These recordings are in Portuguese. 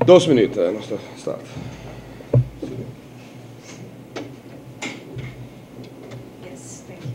2 minuten, nog staat. Yes, thank you.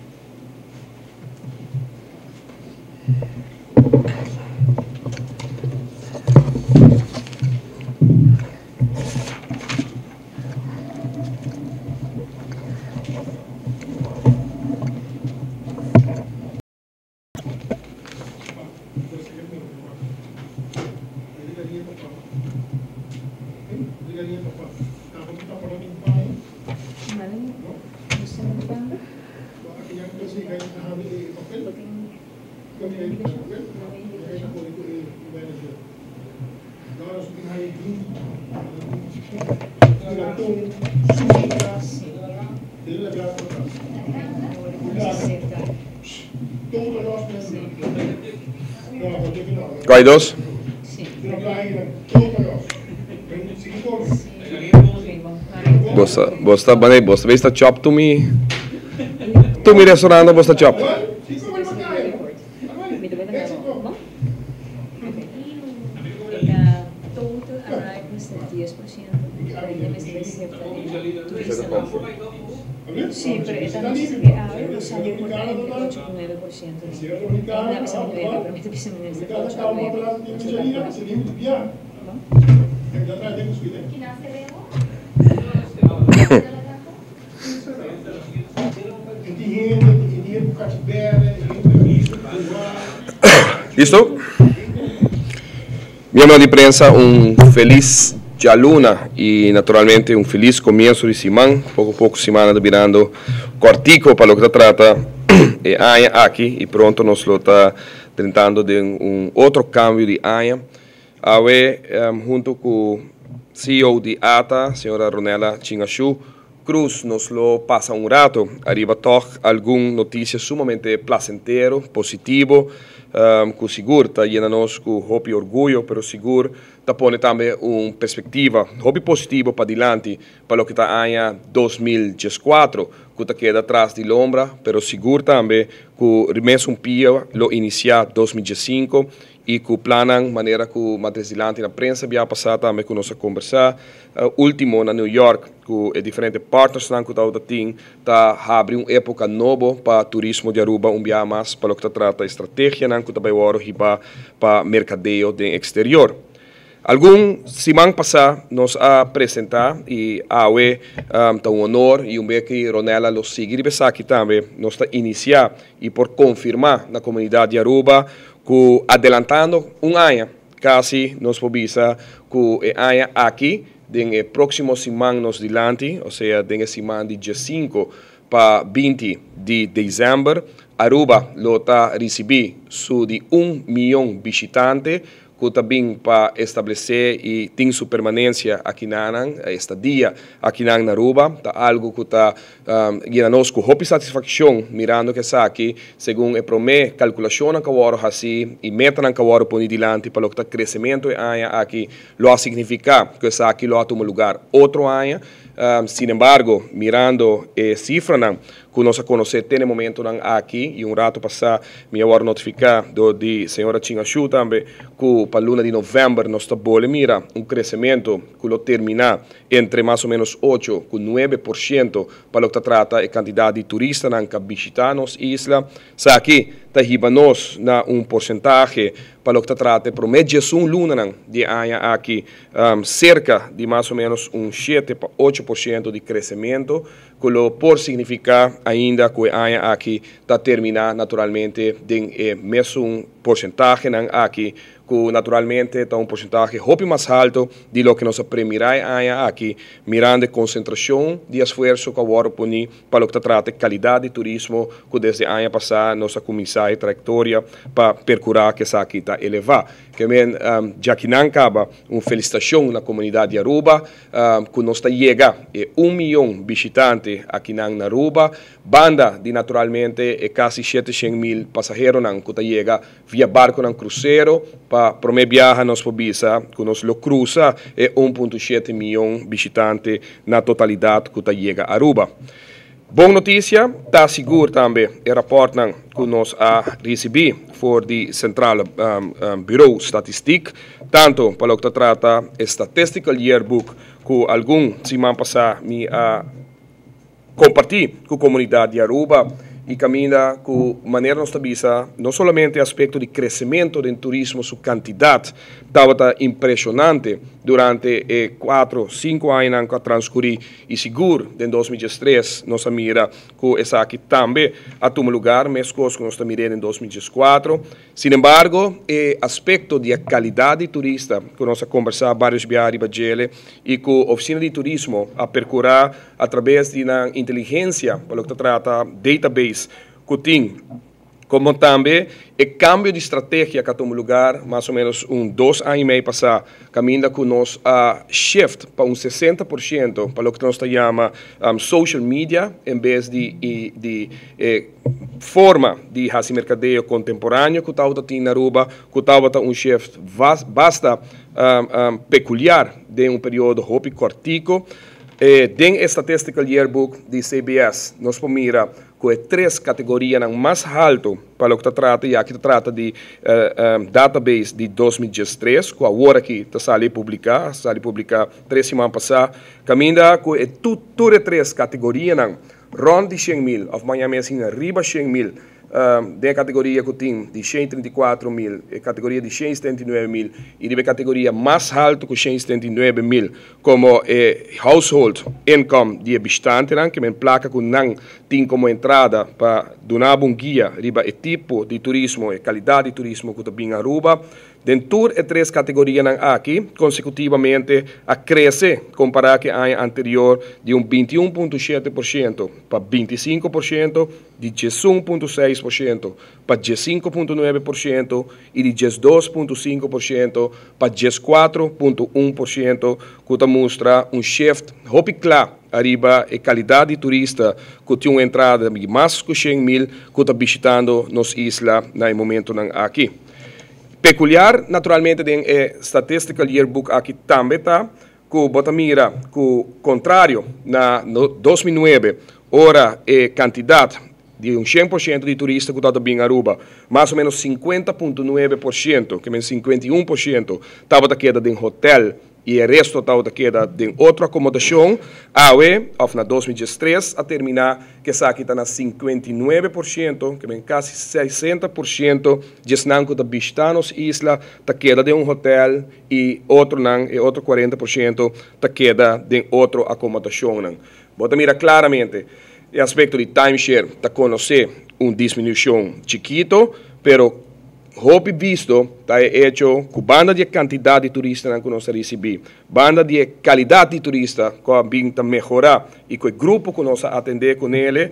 Guaidos? Bosta bane, bosta besta chop to me. To me restaurant bosta chop. Sí, pero esta no se ve ahora, nos salió por 48,9%. Una vez a mi pero me está pisando en este 8,9%. Listo? Miembro de prensa, feliz Luna y naturalmente un feliz comienzo de semana, poco a poco semana de virando cortico para lo que se trata aquí y pronto nos lo está tratando de un otro cambio de año. Junto con CEO de ATA, señora Ronela Chingashu Cruz, nos lo pasa un rato, arriba toch alguna noticia sumamente placentero, positivo, que seguro está llenando-nos com hope e orgulho, pero seguro está pondo também uma perspectiva, hope positivo para adiante, para o que está em 2014, que está queda atrás de lombra, pero seguro também que remessa pia lo iniciar 2015 e que planam maneira que mais adiante na prensa via passar também com nossa conversa, último na New York, que diferentes partners que está abrindo uma época nova para turismo de Aruba, dia mais para o que trata estratégia que está para mercadeio do exterior. Algum semana passada nos apresentar e está honor e vez que Ronela lo seguir aqui também nos está iniciar e por confirmar na comunidade de Aruba que adelantando ano quase nos pobisa que ano aqui den próximo semana nos dilante, ou seja, den semana de 15 para 20 de dezembro, Aruba lo está receber de 1 milhão visitantes, que também para estabelecer e tem sua permanência aqui na estadia aqui na Aruba, tá algo que está guiando-nos com hope satisfação, mirando que está aqui, segundo a promessa, calculação que agora assim e meta que agora põe dilante para o que está crescimento aqui, lo significa que está aqui lo toma lugar outro ano. Sin embargo, mirando cifras que nós conhecemos tem momento aqui e rato passado me agora notificar de senhora Chingashu também que para luna de novembro nós estamos mira crescimento que lo termina entre mais ou menos 8 com 9% para o que trata a quantidade de turistas que visitam nossa isla. Aqui está ribanos na porcentagem para o que trata promédio luna de ano aqui cerca de mais ou menos 7 para 8% de crescimento, que lo por significar ainda que o ano aqui está terminar naturalmente de mesmo porcentagem aqui que naturalmente está porcentagem hope mais alto de lo que nós premirai aqui, mirando a concentração de esforço que agora põe para o que trata de qualidade de turismo que desde o ano passado nós começamos a trajetória para percurar que essa aqui está elevada. Que já que não acaba uma felicitação na comunidade de Aruba, que nós está chega a 1 milhão visitantes aqui na Aruba, banda de naturalmente quase 700,000 passageiros que está chega via barco na cruzeiro para prometer viajar nos pobisa que nós lo cruza 1,7 milhão visitantes na totalidade que está chega a Aruba. Boa notícia, está seguro também o rapporto que nós recebido por the Central Bureau Statistiek, tanto para o que trata Statistical Yearbook, que algum semana passada me compartilhar com a comunidade de Aruba e caminha com maneira nossa visa, não somente aspecto de crescimento do turismo, sua quantidade estava impressionante durante 4, 5 anos que transcorri e seguro em 2013 nossa mira que essa aqui também a tomar lugar, mesmo coisa que nós mirando em 2014. Sin embargo, aspecto de qualidade de turista que nós conversar vários viagens e com a oficina de turismo a percorrer através de uma inteligência para o que trata database que tem, como também o cambio de estratégia que toma lugar, mais ou menos 2 anos e meio passado, caminha com nós a shift para 60% para o que nós chamamos social media, em vez de forma de fazer mercadeio contemporâneo que estava na Aruba, que estava shift basta peculiar de período hopi cortico. Den Statistical Yearbook de CBS, nós pomira com 3 categorias mais alto para o que trata, já que trata de database de 2013, que agora que está saindo publicar 3 semanas passadas, caminha com todas 3 categorias, rond de 100.000, ou Miami assim, arriba 100.000, de categoria que tem de 134.000, categoria de 179.000 e de categoria mais alta que 179.000, como household income de habitante, que é placa que não tem como entrada para dar um guia riba o tipo de turismo e qualidade de turismo que está em Aruba. Dentro de 3 categorias aqui, consecutivamente, a crescer comparado com o ano anterior de 21,7% para 25%, de 11,6% para 15,9% e de 12,5% para 14,1%, que mostra shift muito claro arriba a qualidade de turista que tem uma entrada de mais de 100.000 que está visitando nossa isla no momento aqui. Peculiar, naturalmente, em Statistical Yearbook aqui também está, que bota mira, que contrário na 2009, ora a quantidade de 100% de turistas que estão em Aruba, mais ou menos 50,9%, que é 51%, estava queda em hotel e o resto estava queda em outra acomodação, ou na 2013, a terminar que essa aqui está na 59%, que é quase 60% de não que está visitando a isla, está queda de hotel e outro não, e outro 40% está queda de outra acomodação. Bota mira claramente, o aspecto de timeshare está conhecer uma diminuição chiquito, pero hopi visto está hecho com banda de quantidade de turistas que nós recebemos, banda de qualidade de turista que a melhorar e com o grupo que nós atender com ele,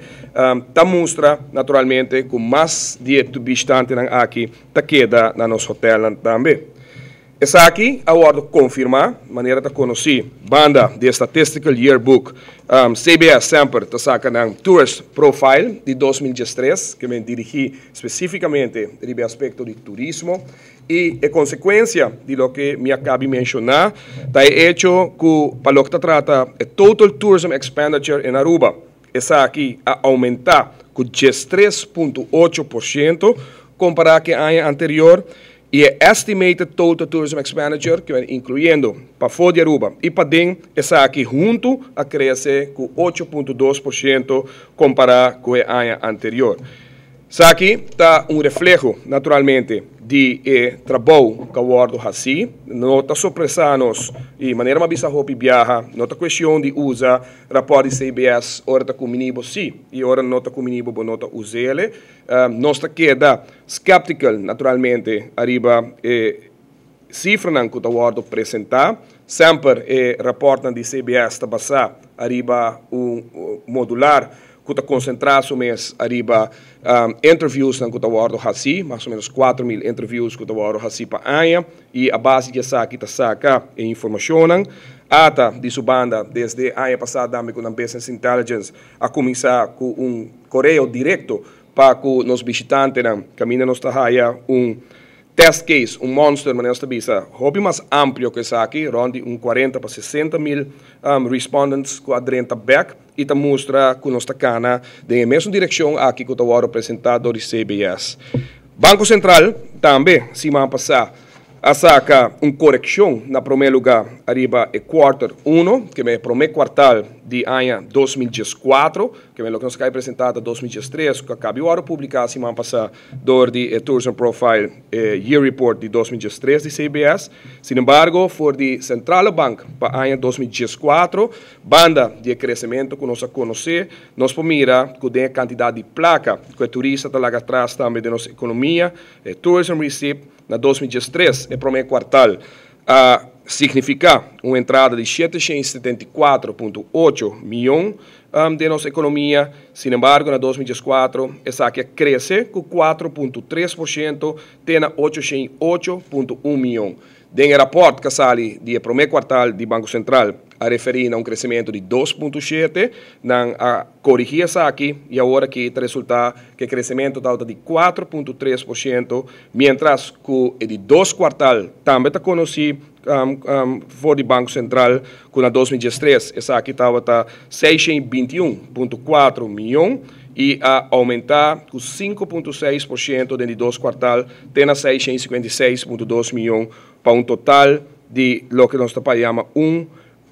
está mostra naturalmente com mais de visitantes aqui, está queda na nosso hotel também. Essa aqui, agora confirmar, maneira de conhecer, banda de Statistical Yearbook, CBS sempre está sacando Tourist Profile de 2013, que me dirigi especificamente no aspecto de turismo, e a consequência de lo que me acabo de mencionar, está hecho que, para o que trata, o Total Tourism Expenditure em Aruba, essa aqui a aumentar com 13,8% comparado com o ano anterior, e a estimated total tourism expenditure, que é incluindo para fora de Aruba e para dentro, essa aqui junto a crescer com 8,2% comparado com o ano anterior. Isso aqui está reflexo, naturalmente, de trabalho que o Ordo assim, não está surpresanos e maneira mais bizarra viaja, não está questão de usar rapport de CBS, ora está com minibo sim, e ora não está com minibo, não está usando ele. Nós está queda skeptical, naturalmente, arriba cifra que o Ordo apresentar, sempre rapport de CBS está basado arriba modular, que está concentrado mais arriba interviews que está o assim, mais ou menos 4.000 interviews que está o assim para ano, e a base que está saca a informação, ata de sua banda desde ano passado também com a Business Intelligence a começar com correio direto para que os visitantes caminham nos trabalhar test case, monster, mas nesta visa, hobby mais amplo que essa aqui, ronde 40 para 60.000 respondents que adrenta back e te mostra que nós cana de mesma direção aqui que eu apresentado do CBS. Banco Central também, semana passada, saca correção na primeiro lugar, arriba é quarter 1, que é o primeiro quartal de ano 2014, que é o que nós acabamos apresentado em 2013, que acabou de publicar semana passada, do Tourism Profile Year Report de 2013 de CBS. Sin embargo, for de Central Bank para ano 2014, banda de crescimento que nós conhecemos, nós podemos que tem a quantidade de placa que o turista está lá atrás também da nossa economia, Tourism Receipt, na 2013, o primeiro quartal, significa uma entrada de 774,8 milhões de nossa economia. Sin embargo, na 2014, essa aqui cresce com 4,3%, tem 808,1 milhões. Tem um rapporto que sai do primeiro quartal do Banco Central a referir a crescimento de 2,7%, a corrigir essa aqui, e agora que resulta que o crescimento está de 4,3%, mientras que o de 2 quartal também está conhecido for do Banco Central, que na 2013, essa aqui estava 621,4 milhões, e a aumentar com 5,6% dentro de 2 quartal, tem 656,2 milhões, para um total de lo que nós chamamos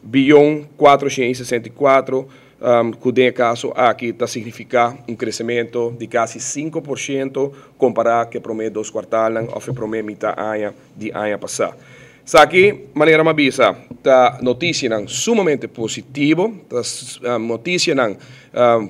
1,464 bilhão, que nesse caso aqui está significa crescimento de quase 5% comparado com o primeiro 2 quartais ou o primeiro metade de ano passado. Isso aqui, maneira mais bisa, tá notícia sumamente positiva, tá notícia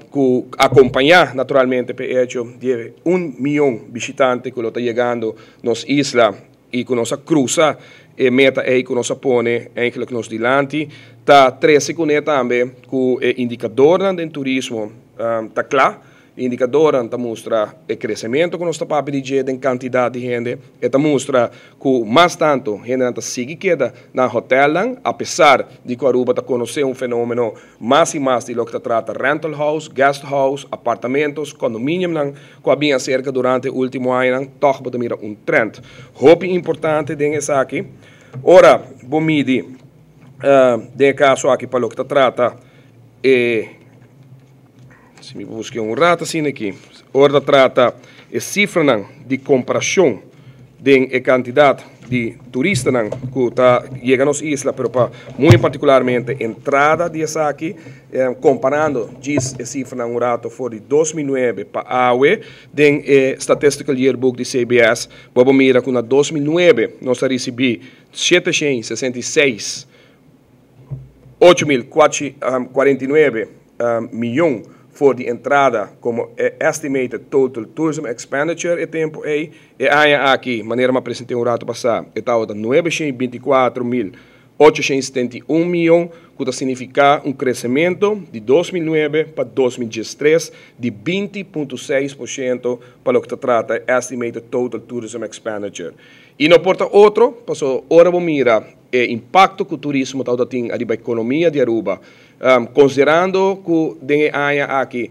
que acompanha naturalmente o hecho de 1 milhão de visitantes que está chegando nas islas e que nós cruza e meta aí que nós põe em que nós dilante, tá 13 com também que o indicador do turismo tá claro. O indicador mostra o crescimento que nós estamos pedindo em quantidade de gente, e mostra que mais tanto gente segue queda na hotel, apesar de que a Aruba está conhecendo fenômeno mais e mais de lo que trata rental house, guest house, apartamentos, condomínio, que havia cerca durante o último ano, toch mira trend. Hope importante de essa aqui. Ora, bom midi, de caso aqui para lo que trata, se me busque rato assim aqui, ora trata a cifra de comparação de quantidade de turistas que está chegando às islas, mas muito particularmente entrada de essa aqui, comparando a cifra rato foi de 2009 para AUE, de Statistical Yearbook de CBS, vamos mirar que na 2009 nós recebemos 766.849 milhões for de entrada como estimated total tourism expenditure e tempo aí e aí aqui maneira me apresentei rato passado estava de 924.871 milhões que significa crescimento de 2009 para 2013 de 20,6% para o que trata estimated total tourism expenditure. E não porta outro, passou hora vamos mirar o impacto que o turismo está tendo na economia de Aruba, considerando que tem aqui,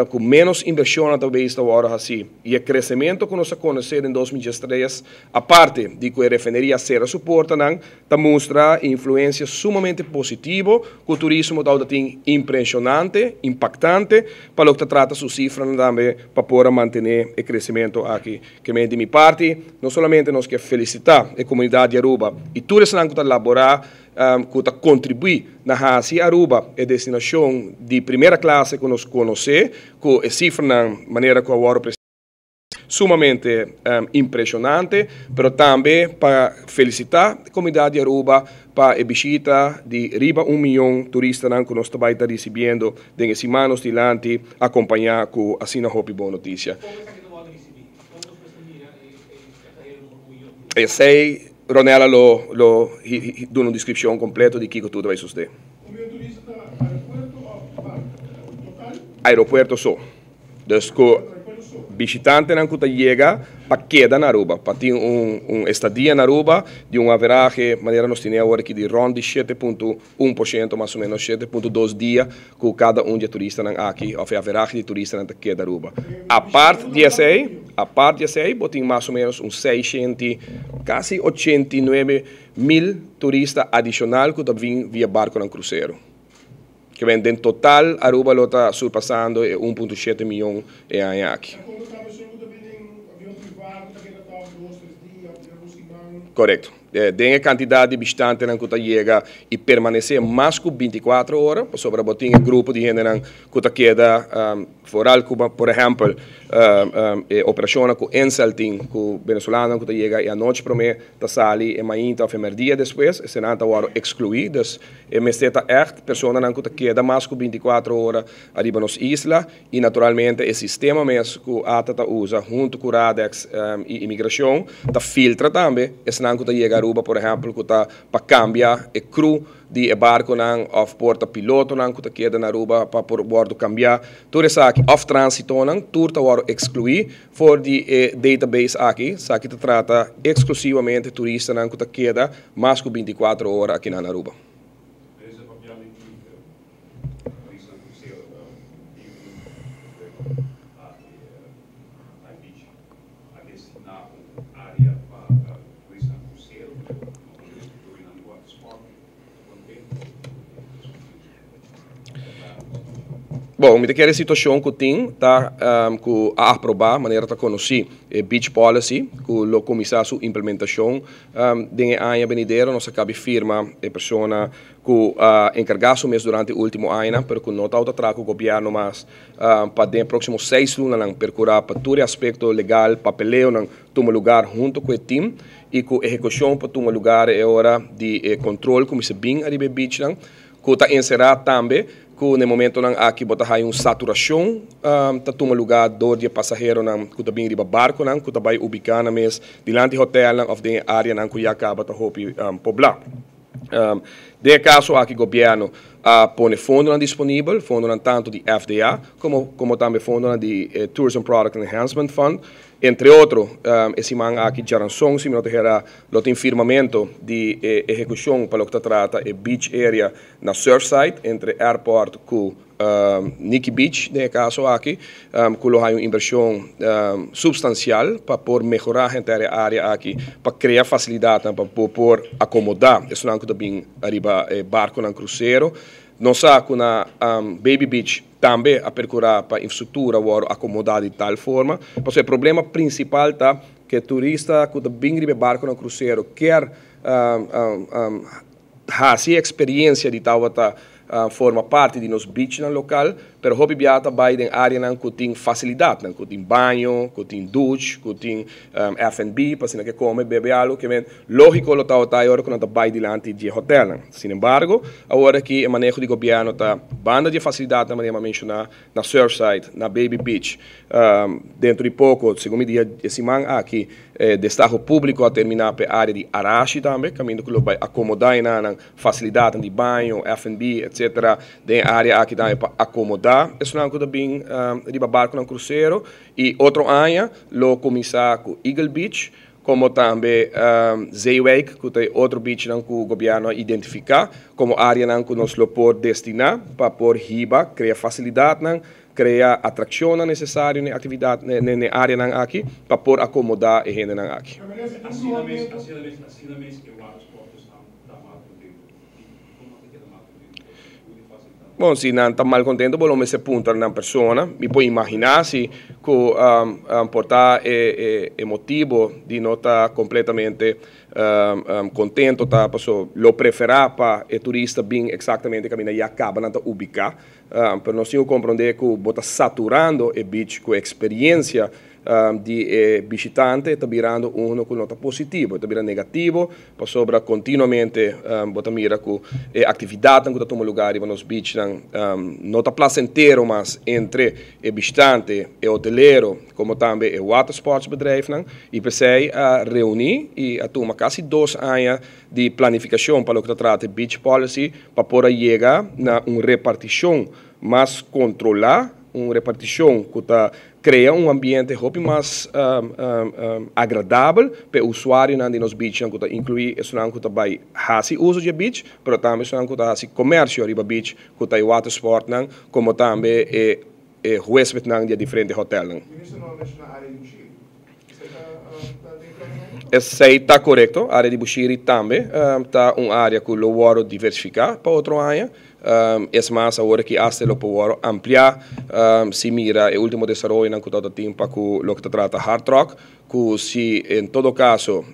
com menos inversão talvez agora assim, e o crescimento que nós conhecemos em 2013, a parte de que a refineria será suporta, mostra influência sumamente positiva que o turismo está tendo impressionante, impactante, para o que trata sua cifra também, para poder manter o crescimento aqui. Que de minha parte, não somente nós queremos felicitar a comunidade de Aruba e todos que estão elaborar, que contribui na Ásia Aruba, a destinação de primeira classe que nós conhecemos, com a cifra na maneira que agora sumamente impressionante, mas também para felicitar a comunidade de Aruba para a visita de riba 1 milhão de turistas que nós estamos recebendo em semanas dilante, acompanhar com a Sina Hopi Boa Notícia. Sei Ronella lo dá uma descrição completa de que tudo vai suceder. Aeroporto só. Então, visitante não que chega para quedar na Aruba, para ter estadia na Aruba de average, maneira nós temos agora aqui de rond de 7,1%, mais ou menos 7,2 dias, com cada de turista aqui, ou average de turista que queda na Aruba. A parte de essa, botem mais ou menos 600, quase 89 mil turistas adicionais que vêm via barco no cruzeiro. Que vem em total, Aruba está surpassando 1,7 milhões de anos aqui. Correto. Tem a quantidade de bastante que chega e permanecer mais que 24 horas, sobre a grupo de gente que queda fora, por exemplo, operação com Ensaltin, que o venezuelano que chega e a noite para mim, está sali e mais ou menos dia depois, se não está excluídos, mas echt pessoas que queda mais que 24 horas arriba nas islas e naturalmente o sistema mesmo que a ATA usa junto com o Radex e imigração, está filtra também, se não que chega por exemplo, que está para cambiar o crew de barco ou porta piloto que queda na Aruba para por bordo cambiar. Tudo isso aqui, off trânsito, tudo está excluir for de database aqui, isso aqui trata exclusivamente turistas que queda mais que 24 horas aqui na Aruba. Bom, me daquela situação que tem, tá, que a aprovar, maneira de conhecer Beach Policy, que o começar a sua implementação, de ano venidero, nós acabamos de firma a pessoa que encargou mesmo durante o último ano, mas que não está atrás com o governo, mas para os próximos 6 anos, percorrer para todo aspecto legal, papeleo, tomar lugar junto com o time, e que a execução para tomar lugar é hora de controle, como se bem a beach, que está encerrado também, que no momento aqui botar uma saturação, tá toma lugar do de passageiro que tá bem riba barco que tá vai ubicar na mes diante hotel ou de área que já acaba tá hopi poblar. De caso aqui governo põe fundo disponível, fundo tanto de FDA como também fundo de Tourism Product Enhancement Fund. Entre outros, esse man aqui já rançou, se não terá o firmamento de execução para o que trata a beach area na Surfside, entre airport com Nikki Beach, no caso aqui, que há uma inversão substancial para por melhorar a área aqui, para criar facilidade para por acomodar, isso não é também arriba barco na cruzeiro. Nós sabemos na Baby Beach também a percorrer para a infraestrutura ou acomodar de tal forma, mas o problema principal está que o turista que vem de barco no cruzeiro quer fazer a experiência de tal forma parte de nos beach no local, pero hobby biata vai em área que tem facilidade, que tem banho, que tem duche, que tem F&B, para se que come, bebe algo, que vem lógico lo tá agora quando vai diante de hotel. Sin embargo, agora que o manejo de governo tá banda de facilidade na maneira mencionar na Surfside, na Baby Beach, dentro de pouco, segundo dia esse man aqui, destaque público a terminar para a área de Arashi também, caminho que vai acomodar na facilidade de banho, F&B, etc. Tem área aqui também para acomodar. Isso não é também de barco no cruzeiro. E outro ano, lo começar com Eagle Beach, como também Zeewijk, que tem outro beach que o governo identificar como área que nós pode destinar para por riba, criar facilidade, criar atração necessária na atividade na área aqui para por acomodar a gente aqui. Bom, se não está mal contente, vamos se apuntar na pessoa, me pode imaginar se que portar é motivo de não estar completamente contente, tá? Porque lo preferar para o turista bem exatamente que e acaba na ubicar, mas nós temos que compreender que está saturando o beach com a experiência de visitante, está virando que não está positivo, está virando negativo, para sobra continuamente bota mira que a atividade que está tomando lugar nos beach não está placentero, mas entre o visitante e o hoteleiro, como também o water sports bedrijf, e pensei a reunir e a tomar quase 2 anos de planificação para o que trata de beach policy, para poder chegar na uma repartição mais controlada, uma repartição que cria ambiente mais agradável para o usuário nos beach, que inclui isso que vai fazer uso de beach, mas também isso que fazer comércio de beach, que está water sport, como também huésped de diferentes hotéis. Essa está correto, a área de Bushiri também está uma área que o vamos diversificar para outro ano. É mais agora que hasta lo puedo ampliar, se mira o último desenvolvimento que todo tempo que lo que trata hard rock, que se em todo caso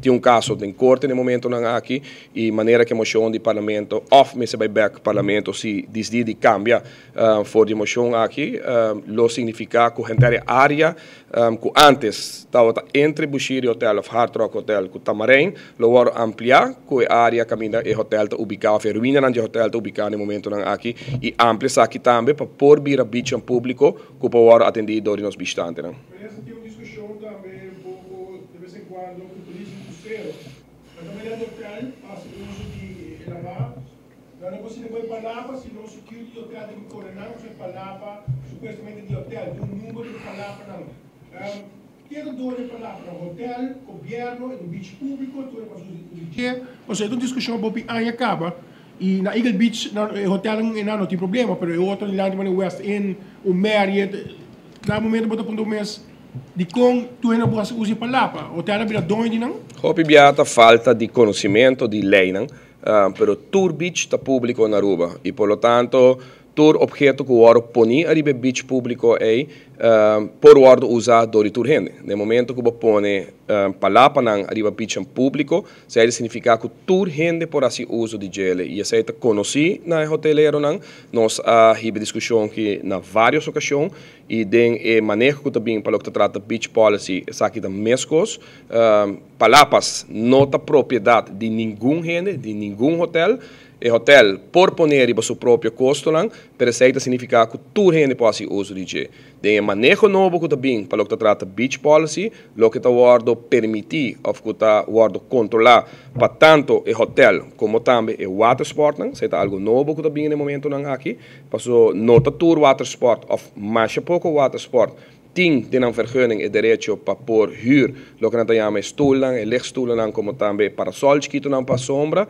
tem caso em corte no momento não aqui e maneira que a moção do parlamento of se vai back parlamento se decide cambia for de moção aqui lo significa que a área que antes estava entre Bushiri Hotel of Hard Rock Hotel que Tamarém lo vai ampliar que a área caminha e hotel está ubicado a ruína onde o hotel está ubicado no momento não aqui e amplia aqui também para por vir a beach em público que pode atender dores nos bistantes não. Também um pouco, de vez em quando, com turismo cruzeiro. Mas também é do hotel, faz uso de lavar. Não consigo ir para lá, se não security do hotel de coordenar, você falava supostamente de hotel, de número de palavras não. Quero dois palavras no hotel, governo, no beach público, tudo para os ou seja, uma discussão boa aí acaba. E na Eagle Beach, no hotel não tem problema, mas o outro lá no West End, o Marriott, na momento bota ponto mês de como tu ainda pode usar palavra, o terra vira dono de não? Hopi biata falta de conhecimento de lei não, pero tour beach está público na Aruba e por lo tanto tour objeto que o oro poni arriba beach público é por oro usar do tour gente. No momento que o pone palavra na arriba beach em público, isso significa que tour gente por assim uso de gel e isso está conheci na hoteleiro não, nós hibe discussão que na várias ocasiões e den manejo que também para o que trata beach policy é aqui da mescos palavras nota propriedade de nenhum gente, de nenhum hotel. O hotel por poner para seu próprio custo, pero isso significa que todo gente pode usar de gel. De manejo novo que também para o que trata beach policy, o que está guardo permitir ou que está guardo controlar para tanto o hotel como também o water sport, isso é algo novo que também no momento aqui, para nota tour water sport ou mais pouco water sport. Tem een vergunning en direito para por huur, lo que nós chamamos stoelen, lichtstoelen, como também parasols que estão para sombra.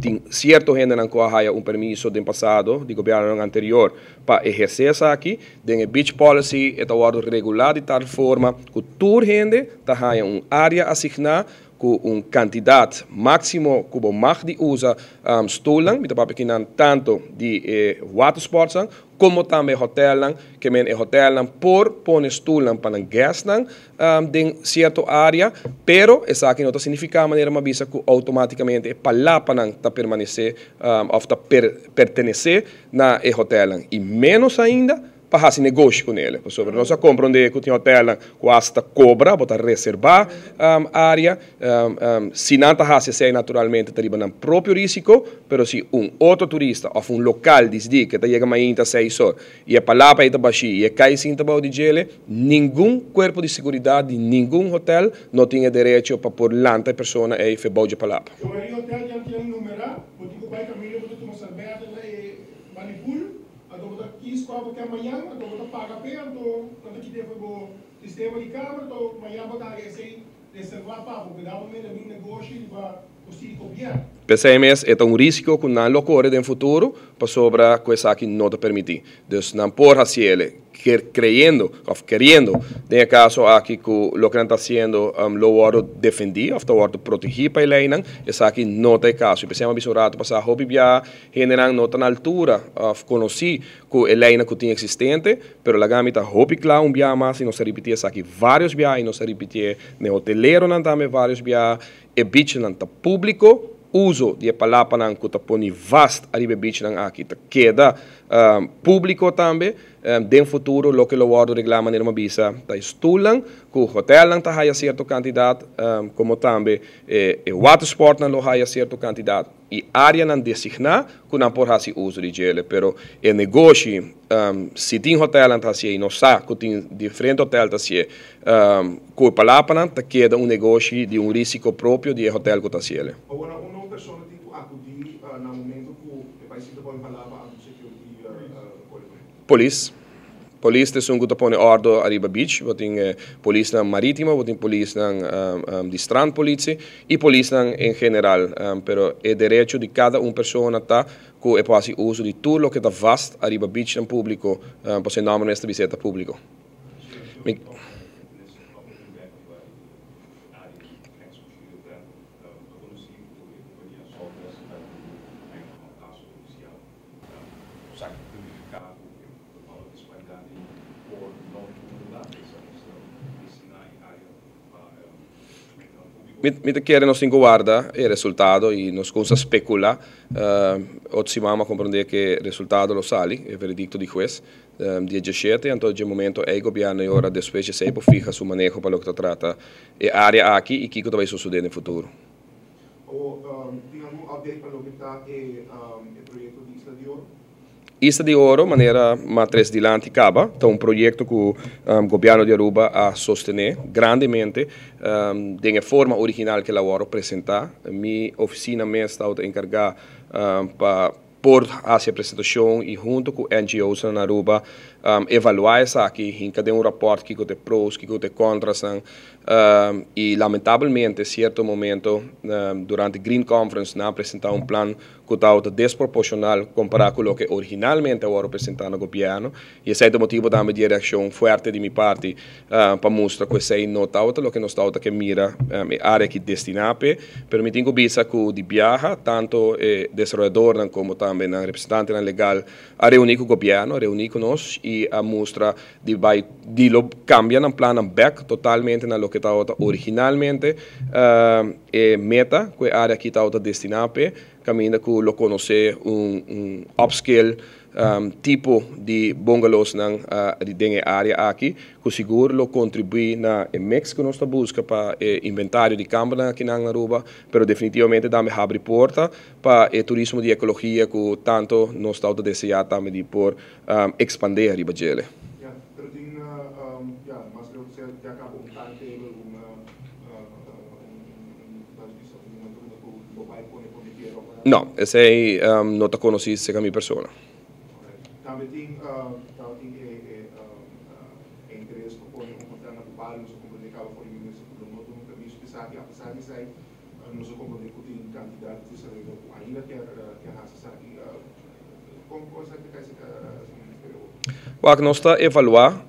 Tem certo gente que tem permisso do passado, do governo anterior, para exercer isso aqui. Den beach policy está regulado de tal forma que toda gente tem área assignada com quantidade máximo que o mag de usa stoelen, met een tanto de water sports, como também hotel, que men hotel por pone stoelen para guest de certa área, pero essa aqui não significa a maneira mais que automaticamente para lá para permanecer ou pertencer na hotel e menos ainda para fazer negócio com ele. Sobre nós compreender que o hotel quase cobra, para reservar área, se não está fazendo naturalmente está no próprio risco, mas se outro turista ou local diz que está chegando mais de 6 horas e a palavra está baixa e a cai sem tabaco de gelo, nenhum corpo de segurança de nenhum hotel não tem direito para pôr lanta pessoa e fazer de palavra. O hotel já tem número, porque o pai caminha para tomar cerveja e manipula. Então, isso quando que amanhã, então paga perto, quando que teve o sistema de câmera, então amanhã botar esse reservar para porque dá um negócio e vai conseguir copiar. PCMS é um risco que não ocorre no futuro para sobre coisa que não te permite. Então, não pode fazer querendo, tem caso aqui que o que está fazendo lo oro defender, ou lo oro proteger para ele, isso aqui não tem caso. Pensamos bisurado passar hobby via general não está na altura, conheci que ele que tinha existente, pero la gama está hobby claro via mais e não se repetir isso aqui vários via e não se repetir no hoteleiro não também vários via e beach não está público. Uso de palavra que está poni vast arriba beach aqui tá queda público também de futuro lo que lo guardo reclama numa bisa tá estulan que o hotel não tá há certa quantidade como também o water sport não lo há certa quantidade e área não designa que não pode fazer uso de gelo pero o negócio se tem hotel não tá assim não sabe que tem diferente hotel tá assim com a palavra tá queda negócio de risco próprio de hotel que tá assim persona tem que acudir no momento que o país está põe palavra a security Polícia tem que pôr ordem arriba beach, tem polícia marítima, tem polícia de strand polícia e polícia em geral, pero é direito de cada pessoa tá que pode fazer uso de tudo o que está vasto arriba beach em público, para ser nome nesta visita público. Mita quer nós tem guarda o resultado e nós começa a especular. Outro mama compreender que o resultado lo sale, é veredicto de juez. Dia 17, então de momento o governo agora depois de sempre fija seu manejo para o que trata a área aqui e que vai suceder no futuro. Tem algum update para o que está o projeto de Isla de Ouro? Isla de Ouro, maneira matriz de lante acaba, então projeto que o governo de Aruba a sostener grandemente, de forma original que ela vai apresentar. Minha oficina mesmo está encarregada para por essa apresentação e junto com NGOs na Aruba evaluar isso aqui, em cada rapport que tem prós, que tem contras, e lamentavelmente, em certo momento, durante a Green Conference, não apresentar plano que está desproporcional comparado com o que originalmente eu apresentar no governo, e esse é o motivo da minha reação forte de minha parte para mostrar que isso não está o que nós está que mira a área que destinada, mas me tenho vista que de viaja, tanto desenvolvedor como também o representante legal, a reunir com o governo, a reunir com nós e a mostrar de lo cambiar o plano back totalmente na lo que está originalmente meta que a área que está destinada caminha que lo conhecer upscale tipo de bungalows na área aqui que seguro lo contribui na mix que nós busca para inventário de câmara aqui na Aruba, pero definitivamente dá-me abre porta para o turismo de ecologia que tanto nós está desejando também de por expandir a Ribagele. Pero tem mas eu sei que acabou timetable, não, esse aí não está conhecido com a minha pessoa. Também tem interesse por encontrar na Cubano, nós comunicava com ele nesse promotor, nunca me especial que apesar disso aí, nós comunicamos com tem candidato de saber ainda que a raça aqui, como coisa que cai o que nós está a evaluar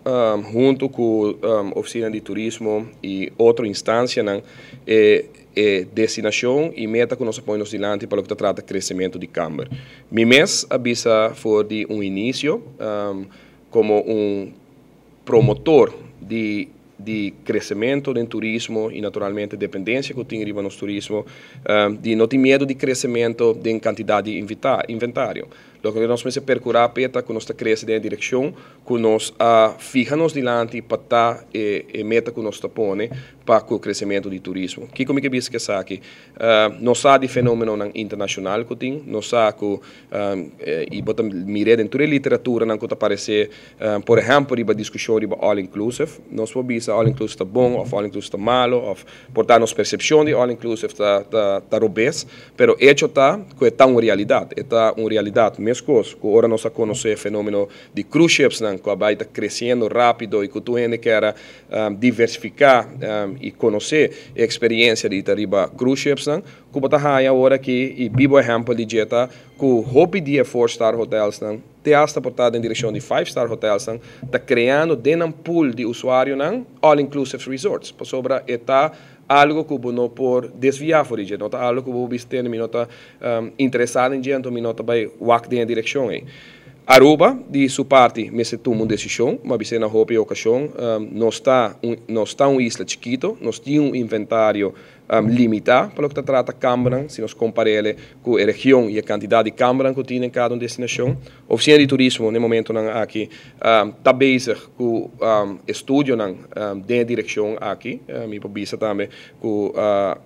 junto com a oficina de turismo e outra instância destinação e meta que nós põe nos diante para o que trata crescimento de câmara. Mi mês avisa foi de início como promotor de crescimento do turismo e naturalmente dependência que tem no turismo, de não ter medo de crescimento de quantidade de inventário. O que nós precisamos procurar é que nós crescemos em direção que nós fijamos diante para estar meta que nós põe para o crescimento do turismo. Que como que diz que isso aqui, nós há de fenômeno internacional que tem, nós há que e bota mirar em toda a literatura não que aparecer, por exemplo, riba discussão riba all inclusive, nós podemos all inclusive está bom ou all inclusive está malo, ou portar nossa percepção de all inclusive está robês, pero hecho está que está uma realidade, mesma coisa, que agora nós conhecemos o fenômeno de cruise ships, que vai estar crescendo rápido e que tu ainda quer diversificar e conhecer a experiência de arriba cruise ships, que está agora que e vivo exemplo de jeta que o hobby de 4-star hotels te hasta portado em direção de 5-star hotels está criando dentro um pool de usuário all inclusive resorts, por sobre está algo que não por desviar por isso, não está algo que você tem não está interessado em gente, não está vai walk em direção aí. Aruba, de sua parte, me se toma uma decisão, mas na roupa e ocasião, não está uma isla chiquito, nós temos inventário limitado para o que trata câmara, se nós compararmos com a região e a quantidade de câmara que tem em cada destinação. A oficina de turismo, no momento aqui, está bezig com estudo de direção aqui, me pode também com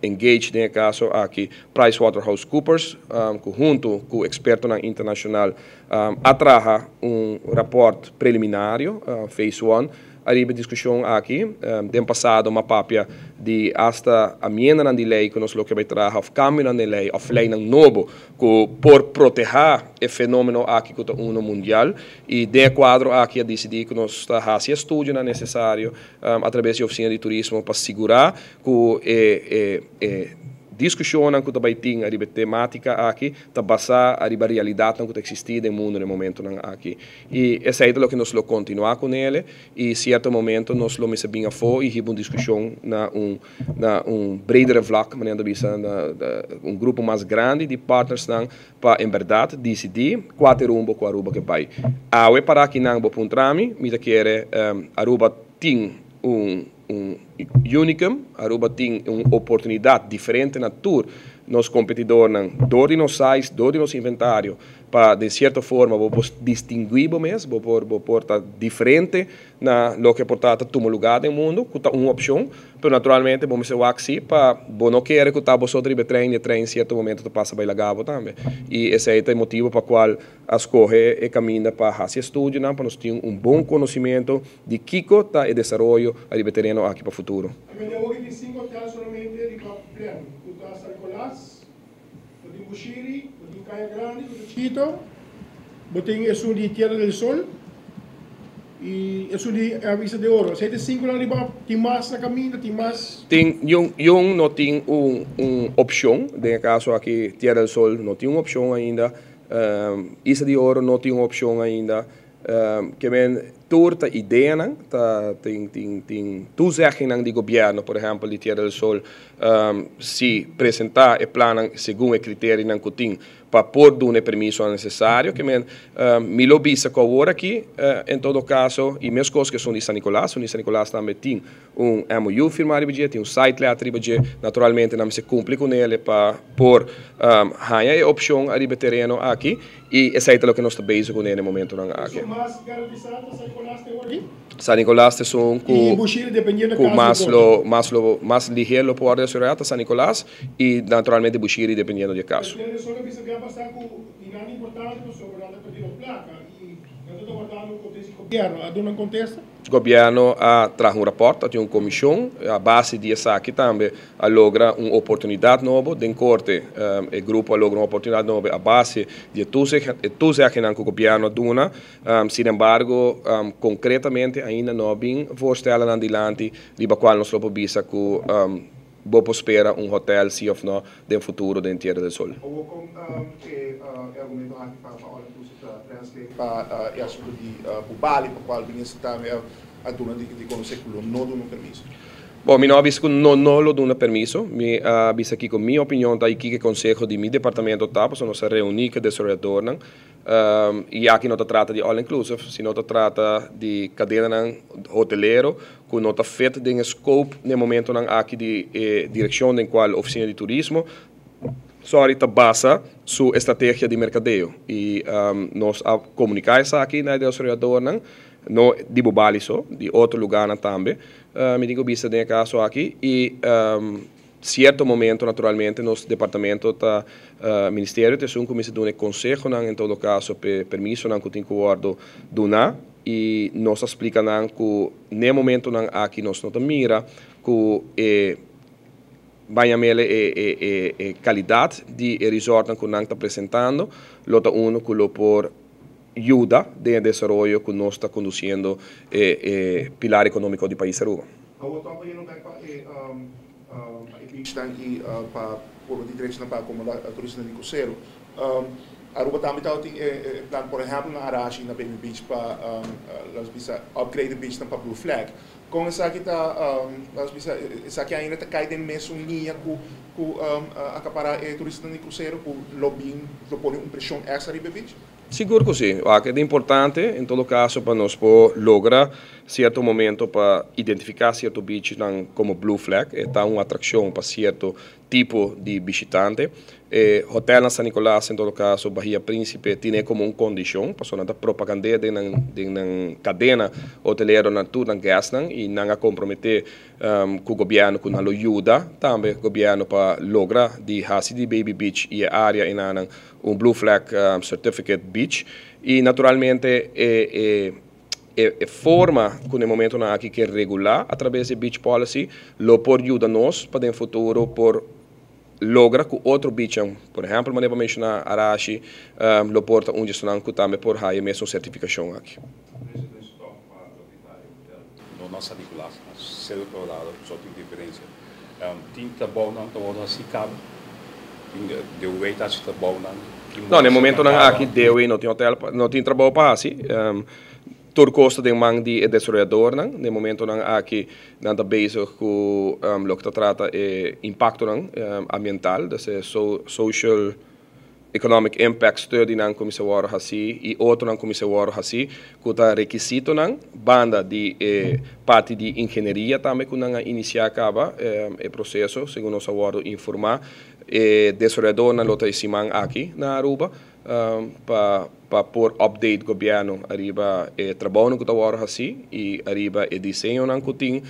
engage no caso aqui PricewaterhouseCoopers, junto com o experto internacional, atraja rapport preliminario, phase 1, arriba discussão aqui, do passado uma papia de hasta a emenda na lei que nós lo que vai trazer of cambio na lei of lei novo que por proteger o fenômeno aqui que é mundial e de quadro aqui a decidir que nós está fazendo estudo necessário através da oficina de turismo para segurar que discussão que também tem a temática aqui, está basada a realidade que existe no mundo no momento aqui. E essa é o que nós continuar com ele e em certo momento nós lo mesa bem a fora e uma discussão na bredere vlak, um grupo mais grande de partners para em verdade decidir qual é o rumbo com a Aruba que vai. Para aqui não vou pontrami, me quer Aruba tem unicum, Aruba tem uma oportunidade diferente na tour. Nos competidores, door de nos sites, door de nos inventário, para de certa forma vamos distinguir mesmo, vamos portar diferente na lo que portata todo lugar do mundo, que uma opção, mas naturalmente vamos ser assim para não querer que tá você drible trem em certo momento passa by lagavo também. E esse é o motivo para qual escolhe e caminha para fazer estudo, para nós ter bom conhecimento de Kiko tá e desenvolvimento a terreno aqui para o futuro. Tem Bushiri, tem Caia Grande, tem Chito, tem isso de Tierra del Sol e isso de Avisa de Ouro. Você tem 5 lá riba, tem mais na caminho, tem mais? Tem, não tem uma opção, no caso aqui Tierra del Sol não tem uma opção ainda, Isa de Ouro não tem uma opção ainda, que men torta ideia tem toezeggingen de governo, por exemplo, de Tierra del Sol, se apresentar e plannen segundo o critério que tem para pôr um permisso necessário, que men me lo bisa agora aqui, em todo caso, e mesmas coisas que são de San Nicolás também tem MOU firmado, tem site letter, naturalmente não se cumpre com ele para pôr a opção a terreno aqui, e esse é o que nós estamos com ele no momento aqui. San Nicolás é mais ligeiro por ordem de San Nicolás e naturalmente Bushiri dependendo do caso. O governo traz rapporto, tem uma comissão, a base disso aqui também logra uma oportunidade nova, de corte, o grupo logra uma oportunidade nova, a base de tudo que o governo dona, sin embargo, concretamente ainda não bem voorstellen adiante, de qual nós podemos que vou esperar hotel, se ou não, no futuro da Tierra del Sol. Para o Bali, para o qual vinha está a dona de conhecer que não dá um permisso. Bom, eu não aviso que não lo dou permisso, eu aviso aqui com minha opinião, tá aqui que conselho de meu departamento tá, para nós reunir com o desenvolvedor, e aqui não se trata de all inclusive, sino se trata de cadeia hoteleiro, que não está feita de scope no momento aqui de direção em qual oficina de turismo, está basa sua estratégia de mercadeio e nós comunicar isso aqui na desenvolvedor, não de Bubali só, de outro lugar também, me digo vista de caso aqui e certo momento naturalmente nosso departamento tá ministério tem um comissão de conselho em todo caso permisso que tem que guardo donar e nós explica que no momento aqui nós não mira que banhamele e qualidade de resort que nós está apresentando, lota uno que lo por ayuda de desarrollo que nós está conduzindo pilar econômico do país Aruba. Para por direção para acomodar turistas de cruzeiro. Aruba também tem plan, por exemplo, na Arashi, na Baby Beach, para upgrade beach para Blue Flag. Com essa aqui essa aqui ainda cai dentro mesmo linha com acaparar turistas de cruzeiro, com lobbying, propor pressão extra de Baby Beach. Seguro que sim. É importante, em todo caso, para nós lograr certo momento para identificar certo beach como Blue Flag, é uma atração para certo tipo de visitante. Hotel na San Nicolás, em todo caso, Bahia Príncipe, tem como uma condição, para não propaganda de uma cadeia hoteleira na toda a gas, e não comprometer com o governo que não ajuda, também o governo para lograr de fazer de Baby Beach e a área em um Blue Flag Certificate Beach, e naturalmente forma que no momento aqui que regular através de Beach Policy, lo por ajuda nós para no futuro por logra que outro beach, por exemplo, eu vou mencionar Arashi, lo porta gestão que também por raio mesmo certificação aqui. No nossa Nicolás, cedo colorado, só tem diferença. Tinta bom não, então assim cabe. Deu weight acho que bom não. Não, no momento aqui deu não tem hotel, não tem trabalho para assim. Tur costa de man de desenvolvedor, no momento aqui não está bezig com o que trata impacto ambiental, das social economic impact study ng comissário hasi e outro ng comissário hasi kuta requisito ng banda de parte de engenharia também que nang iniciar acaba o processo segundo o saúde informar desenvolvedor na lota simang aqui na Aruba para por update governo arriba trabalho que tá hasi e arriba desenho ng kuting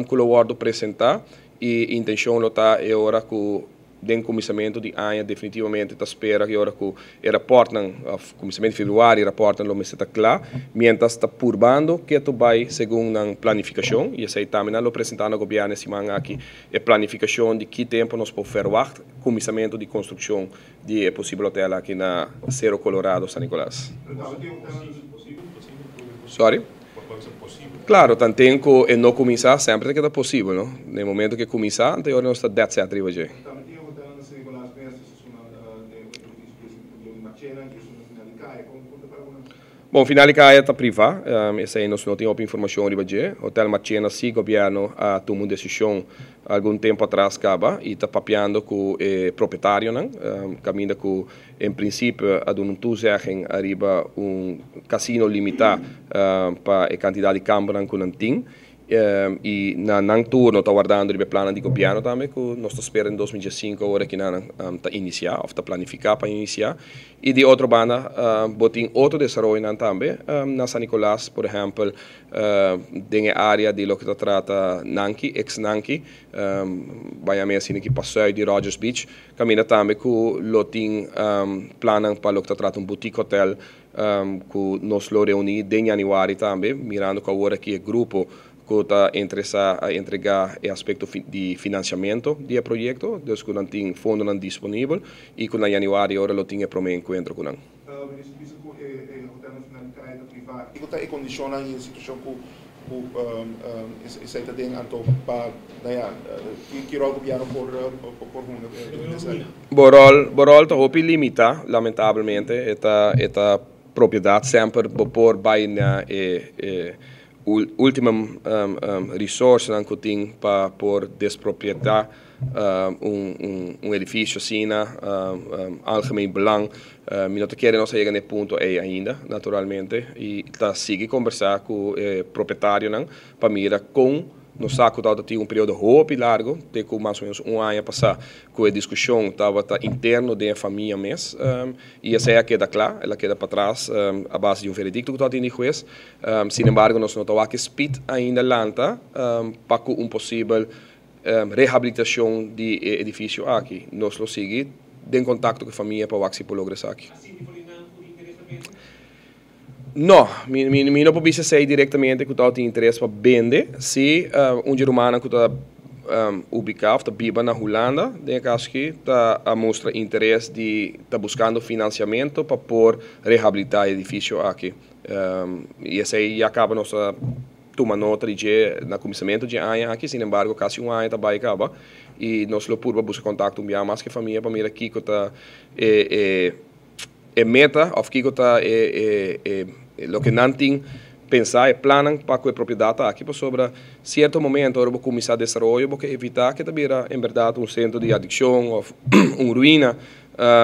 que o word apresentar e intenção lota é hora que den comissamento de ano definitivamente está espera que hora que o rapport ng comissamento de februário rapport lo está claro mientras está purbando que tu vai segundo ng planificação e essa também lo apresentar no governo semana aqui é planificação de que tempo nós podemos verwacht comissamento de construção de possível hotel aqui na Cerro Colorado San Nicolás. Sorry? Claro, tanto que não começar sempre que é possível, não? No momento que começar, então nós está dead set arriba já. Bom, final de caia está privado, essa aí nós não temos informação sobre o Hotel Machena, sim, o governo tomou uma decisão algum tempo atrás, e está papeando com o proprietário, caminha com, em princípio, a um toezeggen arriba casino limitado para a quantidade de câmara que não tem. E na turno está guardando o plano de governo também, que nós esperamos em 2005 agora que está iniciar, ou está planificar para iniciar. E de outra banda, botem outro desenvolvimento também, na San Nicolás, por exemplo, tem a área de lo que trata Nanki, ex-Nanki, vai a minha assim que passeio de Rogers Beach, caminha também que lo tem plano para lo que trata boutique hotel, que nós lo reunimos em janeiro também, mirando que agora que é grupo que está interessado a entregar o aspecto de financiamento do projeto, dus que não tem fundo não disponível e que na janeiro agora lo tinha para um encontro com ele. E que condiciona em situação que essa está dentro para que o governo por Borol está hopi limita, lamentavelmente, esta propriedade sempre por baina última resource que tem para por desproprietar edifício assim, algemeen belang. Não querem nós chegar nesse ponto aí ainda, naturalmente, e está seguir conversar com o proprietário para mirar com no saco estava tinha período roupa largo, tem com mais ou menos ano passar com a discussão estava interno da família mesmo, e essa é queda clara, ela queda para trás a base de veredicto que estava tendo juiz. Sin embargo, nós não estava aqui speed ainda lanta para com possível reabilitação de edifício aqui. Nós lo seguimos em contato com a família para o que progressar aqui. Não, não pode ser diretamente que está interesse para vender. Se germano que está ubicado, está viva na Holanda, tem caso que está a mostrar interesse de estar buscando financiamento para por reabilitar o edifício aqui. E esse aí acaba nossa toma nota de na comissamento de ano aqui, sin embargo, quase ano está vai acabar e nós lo purba busca contato mais que a família para mirar aqui que está meta of que está lo que não tem pensar e planam para que a propriedade aqui para sobre certo momento hora começar a desenvolver porque evitar que também em verdade centro de adicção ou ruína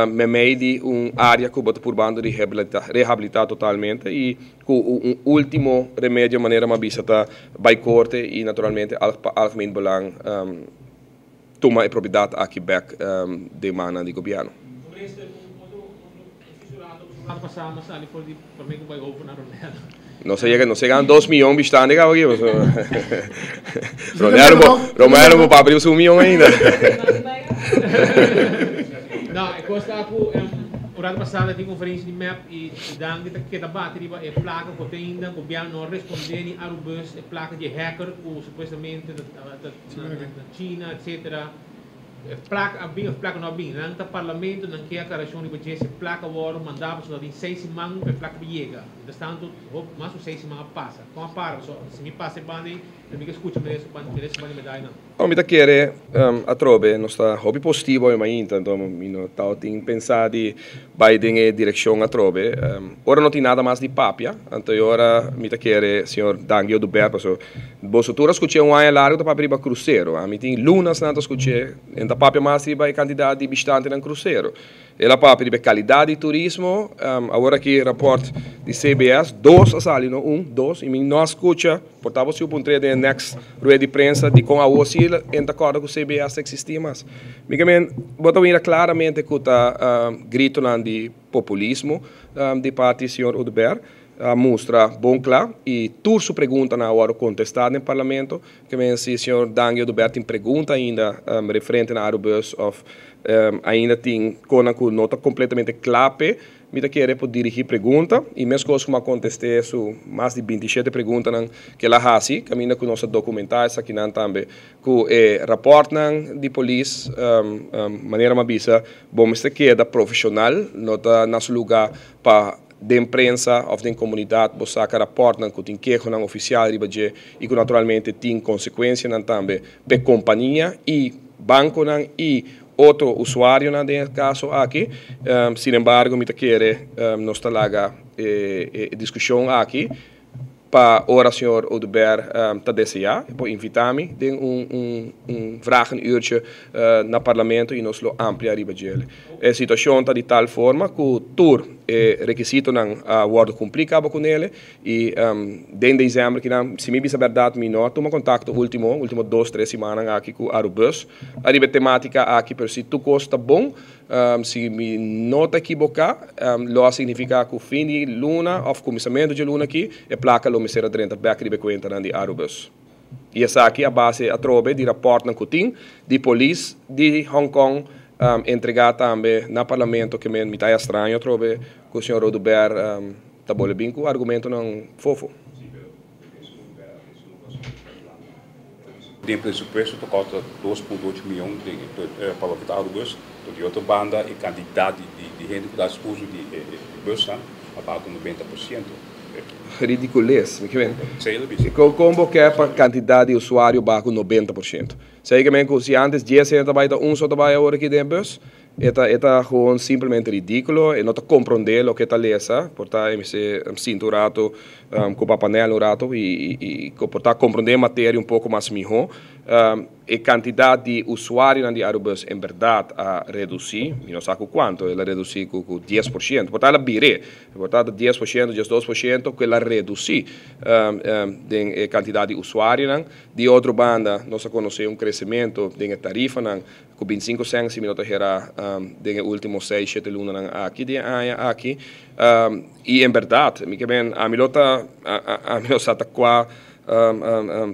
meio de área que bota por bando de reabilitar totalmente e com último remédio maneira mais bisa by corte e naturalmente algemeen belang toma a propriedade aqui back de mana de governo. Não chega a 2 milhões de habitantes aqui. Romero vou abrir o 1 milhão ainda. Não, eu gostava o ano passado tinha conferência de MEP e dan que da bateria é placa que tem ainda o governo não responder a Arubus é placa de hacker que supostamente da China etc. Placa bem placa não bem não tá parlamento não quer a caração de budget se placa war mandava só de 6 semanas para placa chega portanto mais de 6 semanas passa com a par se me passa bem eu me escuto mesmo quando me dá não o me tá querer a trobe não está hobby positivo eu mais então não tá tem pensar de Biden em direção a trobe ora não tem nada mais de papia então ora me tá querer senhor Dangio do Berpa so bolsotura escutei ano largo para abrir para cruzeiro a me tem lunas não escutei da papia mais de quantidade de bastante no cruzeiro Ela papi de qualidade de turismo, agora aqui report de CBS, 2 asali, não 1, 2, e não escuta, portava se o ponto de next rueda de prensa de com a oscila em acordo com o CBS existia mais. Micamen, botou ainda claramente que está grito de populismo de parte do senhor Udber. Mostra bom claro e toda sua pergunta na hora contestada no parlamento que vem se o senhor Daniel Dubertin pergunta ainda referente na Aerobus of ainda tem com nota completamente clave me querer por dirigir pergunta e mesmo coisa como contestei isso mais de 27 perguntas que ela faz caminha com nossa documentais aqui não também com rapport de polícia maneira mais bisa bom mas que da profissional nota nas lugar para de imprensa ou de comunidade você saca rapport que tem que com oficial e que naturalmente tem consequências também para companhia e banco e outro usuário nesse caso aqui sin embargo me querer nós talaga discussão aqui para ora senhor Odeber tá desejar por invitar-me tem vraag uurtje na parlamento e nós lo ampliar riba gele a situação está de tal forma que o tour requisito não word complicado com ele e em dezembro que não se me bisa verdade me não toma contato último 2-3 semanas aqui com a Aerobus a riba temática aqui per se tu costa bom se me não te equivocar lo significa que o fim de luna ou começamento de luna aqui é placa lo me será 30 back riba conta de Aerobus e essa aqui a base a trobe de rapport na Kuting de polícia de Hong Kong entregar também no parlamento que me está estranho trobe que o senhor Odeber tá bole bem com o argumento não fofo de presupuesto tocou 2,8 milhões para o Aerobus de outra banda e quantidade de gente que dá uso de bus a pagar 90%. Ridiculez, como que é para quantidade de usuário baixo 90%. Sei que se antes 10 gente vai dar só trabalha agora aqui dentro bus, é gewoon simplesmente ridículo e não compreender o que está lesa, portanto me sinto rato com o painel rato e portanto compreender a matéria pouco mais melhor. E quantidade de usuários na Aerobus em verdade a reduzir, não sei quanto, ela reduzir com 10%, portanto ela virou, portanto 10%, 12% que ela reduzir de quantidade de usuários, de outra banda nós conhecemos crescimento de tarifa com 25 cents se minutos era de últimos 6-7 lunas aqui e em verdade a milota está qua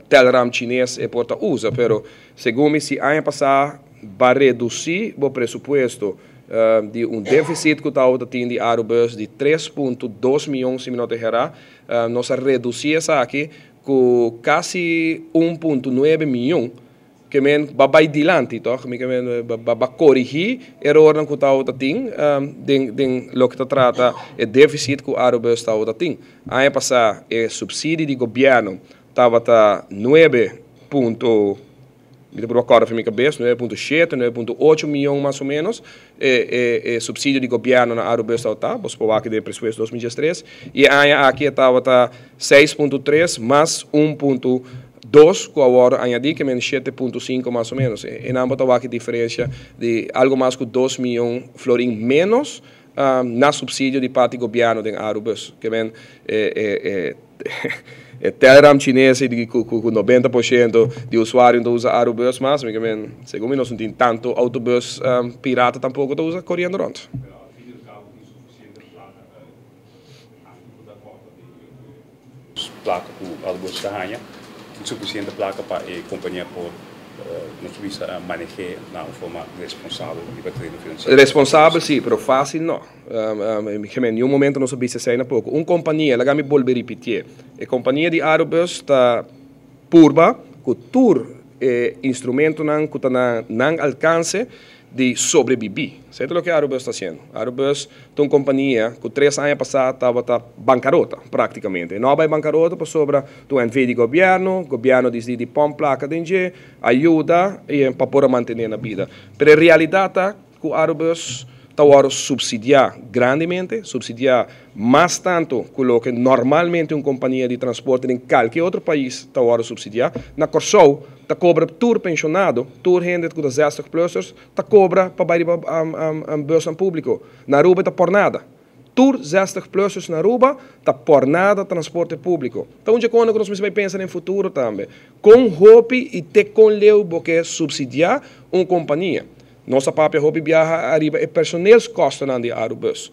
Telegram chinês e porta usa, pero segundo me se ano passado vai reduzir o presupuesto de déficit que está de Aerobus de 3,2 milhões de minutos era nós reduzir essa aqui com quase 1,9 milhão que men vai adiante toch me que vai corrigir erro que está den lo que trata o déficit que Aerobus está ano passado é subsídio de governo estava 9 ponto, me por agora para minha cabeça, 9,7, 9,8 milhões mais ou menos, subsídio de governo na Aerobus está, você pode ver de presupuesto 2013, e aqui estava 6,3 mais 1,2, que agora añadi que menos 7,5 mais ou menos, e não estava aqui diferença de algo mais que 2 milhões florim menos na subsídio de parte do governo da Aerobus, que vem Telegram chinês com 90% de usuários que usam Aerobus, mas segundo nós não tem tanto autobus pirata tampoco que usa correndo rond. Placa que o Aerobus está tem suficiente placa para a companhia por não precisa manejar na forma responsável e para treino financeiro. Responsável sim, mas fácil não. Em um momento não sabia se ainda pouco. Uma companhia, ela me volve repetir. A companhia de Aerobus está purba, com todo instrumento que está não alcance de sobreviver. Sabe o que a Aerobus está fazendo? A Aerobus é uma companhia que 3 anos passados estava bancarrota, praticamente. Não vai bancarrota por sobre o envio de governo, o governo decide pôr placa de ajuda para poder manter a vida. Mas a realidade é que a Aerobus está subsidiar grandemente, subsidiar mais tanto que lo que normalmente uma companhia de transporte em qualquer outro país está subsidiar. Na Corsou, está cobra tour pensionado, tour gente com 60+, está cobra para a bus público. Na Aruba está por nada. Tour 60+ na Aruba, está por nada transporte público. Então, onde quando nós vamos pensar em futuro também, com hope e te com leu porque subsidiar uma companhia. Nossa própria hobby viaja arriba e personeelskosten aan die Aerobus.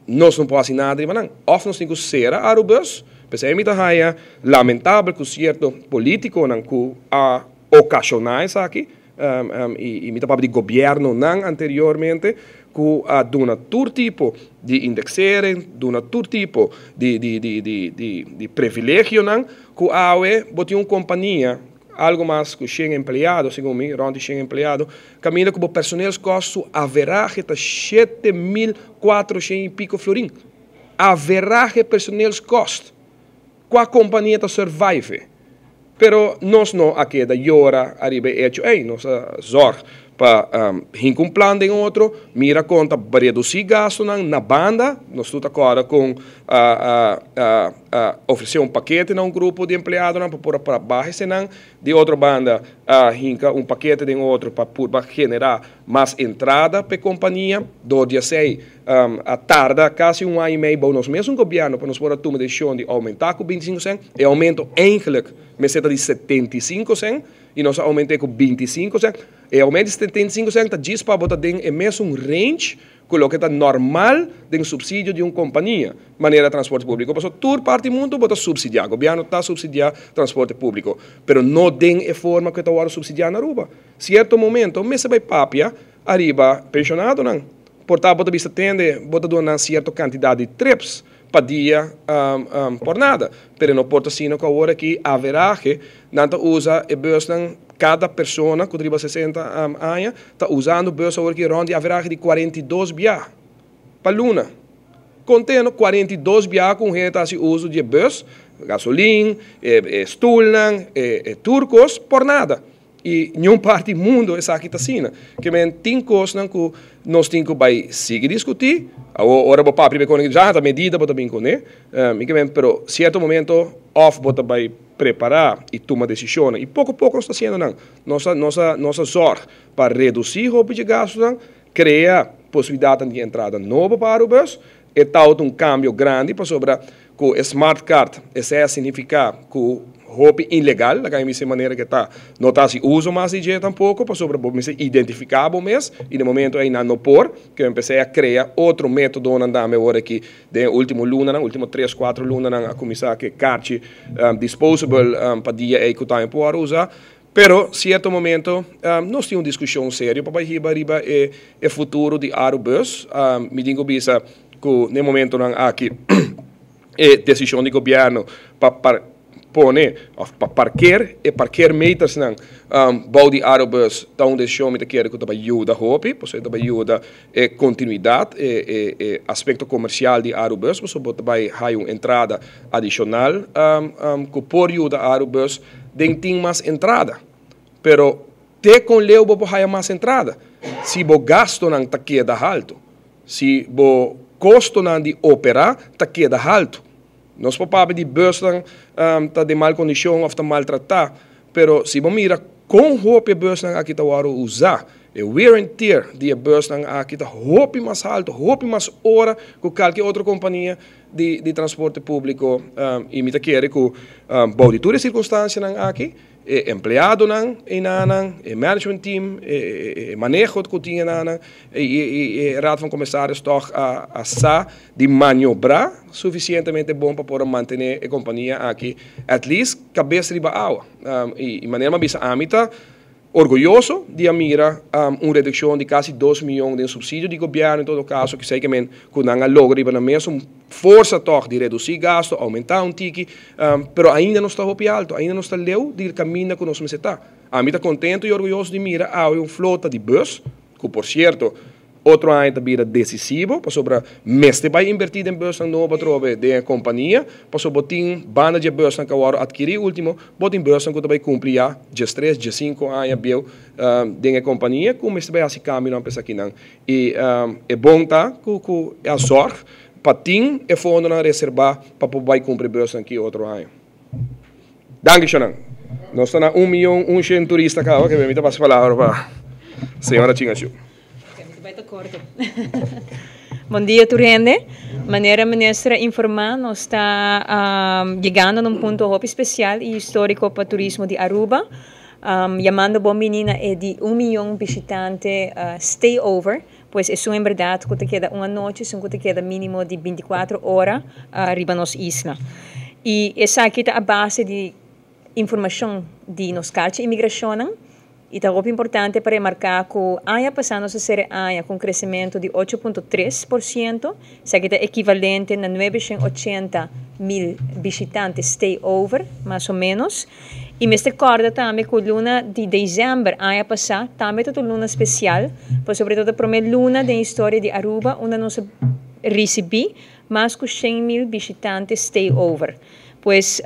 Nós não podemos nada arriba não. Of nós temos que ser a Aerobus, pensei me é lamentável que certo político não que a ocasionais aqui e me de governo não anteriormente que a dona todo tipo de indexering, dona todo tipo de privilégio não que a bote uma companhia algo mais que 100 empregados, segundo mim, rond 100 empregados, caminha com o personeelskosten average de 7.400 e pico florin. Average personeelskosten. Qua companhia está survive. Pero nós não aqui da hora arriba hecho, nós zorg para um plano de outro, mira conta para reduzir gasto na banda, nós estamos agora com oferecer um paquete a um grupo de empregados para baixo, de outra banda, um paquete de outro para generar mais entrada para a companhia, do dia 6 a tarde, quase um ano e meio, para nós mesmos governo, para nós poder tomar a decisão de aumentar com 25%, e aumento eigenlijk, me de 75%, e nós aumentamos com 25%, e aumento de 75% diz para botar em mesmo range que o que está normal de subsídio de uma companhia, maneira de transporte público. Porque toda parte do mundo bota subsidiar, o governo está subsidiar transporte público, mas não tem a forma que está subsidiar na Aruba. Certo momento, me se vai papia, arriba pensionado não. Portanto, bota vista tende, bota donar certa quantidade de trips para dia por nada. Pero não porta sino que agora que haverá que não usa e bus cada pessoa que driva 60 anos está usando bus agora que ronde haverá de 42 biá para luna. Contendo 42 biá com gente assim uso de bus, gasolina, stoelen, turcos por nada. E nenhuma parte do mundo é aqui assim. Que tem coisas que nós temos que seguir discutir. Agora o papo com a medida para bem com né. Pero certo momento off bota vai preparar e tomar decisões. E pouco a pouco nós está fazendo não. Nossa sorte para reduzir o de gasto, criar possibilidade de entrada nova para o bus e tal cambio grande para sobre que o smart card esse significa que hobby ilegal, da mesma maneira que está, não está se usa mais de jeito tampouco, para sobre identificar o mês, e no momento ainda não por, que eu comecei a criar outro método onde agora aqui, de último luna, último 3, 4 luna, a começar a carte disposable para dia que está em por usar, pero certo momento nós temos uma discussão séria para riba e futuro de Aerobus, me digo bisa que no momento aqui é decisão do governo para pone para parquear meters não bouw die Aerobus então deixou me querer que também ajuda hopi porque também ajuda continuidade aspecto comercial de Aerobus porque também há uma entrada adicional que por ajuda Aerobus tem mais entrada pero te com leu bo há mais entrada se bo gasto não tá queda alto se bo custo não de operar tá queda alto. Nós papapos de bus está de mal condição ou está maltratado, pero se você mira com roupa bus aqui está usar, o wear and tear de bus aqui está roupa mais alto, roupa mais hora que qualquer outra companhia de transporte público e me quer que de todas as circunstâncias aqui empleado management team, manejo que tinha e raad van commissaris toch a de maniobrar suficientemente bom para poder manter a companhia aqui, at least cabeça riba água e maneira mais amita orgulhoso de mira uma redução de quase 2 milhões de subsídio de governo em todo caso que sei que não logra na mesma força toch de reduzir gasto, aumentar tiki, pero ainda não está hopi alto, ainda não está leu de caminho que nós está. A mim está contente e orgulhoso de mira uma flota de bus, que por certo outro ano também decisivo, para sobre mês de vai invertir em bolsa nova trove de companhia, para sobre botin banda de bolsa que agora adquirir último, botin bolsa que vai cumprir já de 3, de 5 anos bio de companhia, como este vai assim caminho não pensa aqui não. E é bom tá com a sorte para tin e fundo na reserva para poder cumprir bolsa aqui outro ano. Danke schön. Nós estamos 1.100.000 turistas cá, que me permita passar a palavra para a senhora Chingachu. Bom dia, Turrende. Maneira ministra informar, nós está chegando num ponto especial e histórico para o turismo de Aruba. Chamando bom menina é de 1 milhão de visitantes stay over, pois isso é verdade que te queda uma noite, isso que te queda mínimo de 24 horas arriba nos isla. E essa aqui está a base de informação de nos cartas de imigração. E é muito importante para remarcar que ano passado nós tivemos com crescimento de 8,3%, isso aqui é equivalente a 980.000 visitantes stay over, mais ou menos. E me recorda também que a luna de dezembro, ano passado, também é uma luna especial, por sobretudo a primeira luna da história de Aruba, onde nós recebemos mais de 100.000 visitantes stay over. Pois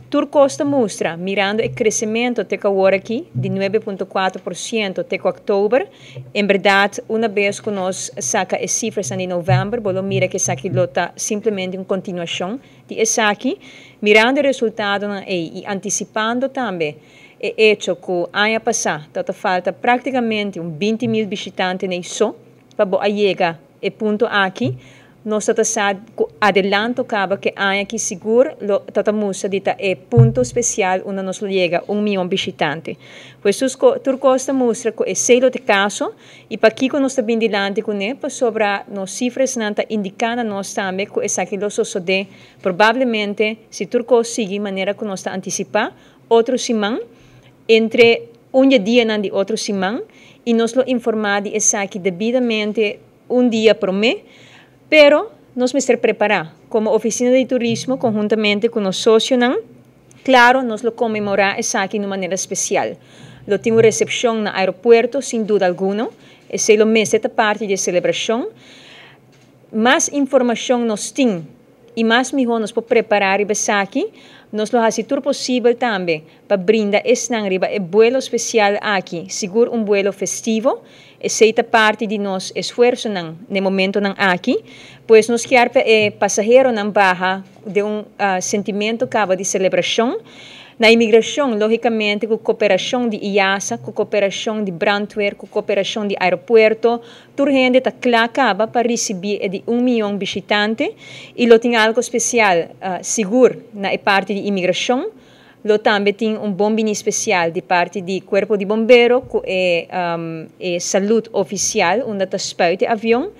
Turcosta mostra, mirando o crescimento até agora aqui, de 9,4% até outubro. Em verdade, uma vez que nós saca as cifras em novembro, vamos mira que essa aqui está simplesmente em continuação de essa aqui, mirando o resultado e antecipando também o hecho que o ano passado falta praticamente 20.000 visitantes nisso, para chegar ao ponto aqui. Nós estamos adelanto que ano aqui seguro estamos dita é ponto especial onde nós chega 1 milhão de visitantes. Pois Turcosta mostra que é selo de caso e para aqui que nós estamos dilante com ele sobre as cifras não está indicando nós também que essa aqui lo sucede provavelmente se Turcosta sigue maneira que nós está antecipar outro semana entre dia e outro semana e nós lo informar de essa aqui devidamente dia por mês. Pero nós vamos preparar como oficina de turismo conjuntamente com os sócios, claro, nós lo comemorar essa aqui de maneira especial. Lo temos recepção no aeroporto, sem dúvida alguma, esse é o mês da parte de celebração. Mais informação nós temos e mais melhor nós podemos preparar essa aqui, nós lo fazemos tudo possível também para brindar esse vuelo especial aqui, seguro vuelo festivo. Essa é parte de nosso esforço no momento aqui, pois nós queremos passageiro não barra de sentimento de celebração. Na imigração, logicamente, com cooperação de IASA, com cooperação de Brandweer, com cooperação de aeroporto, toda gente está clara para receber de 1 milhão de visitantes e lo tem algo especial, seguro na parte de imigração. Lo também tem bombini especial de parte do Corpo de Bombeiro, que é saúde oficial, onde está spuit o avião,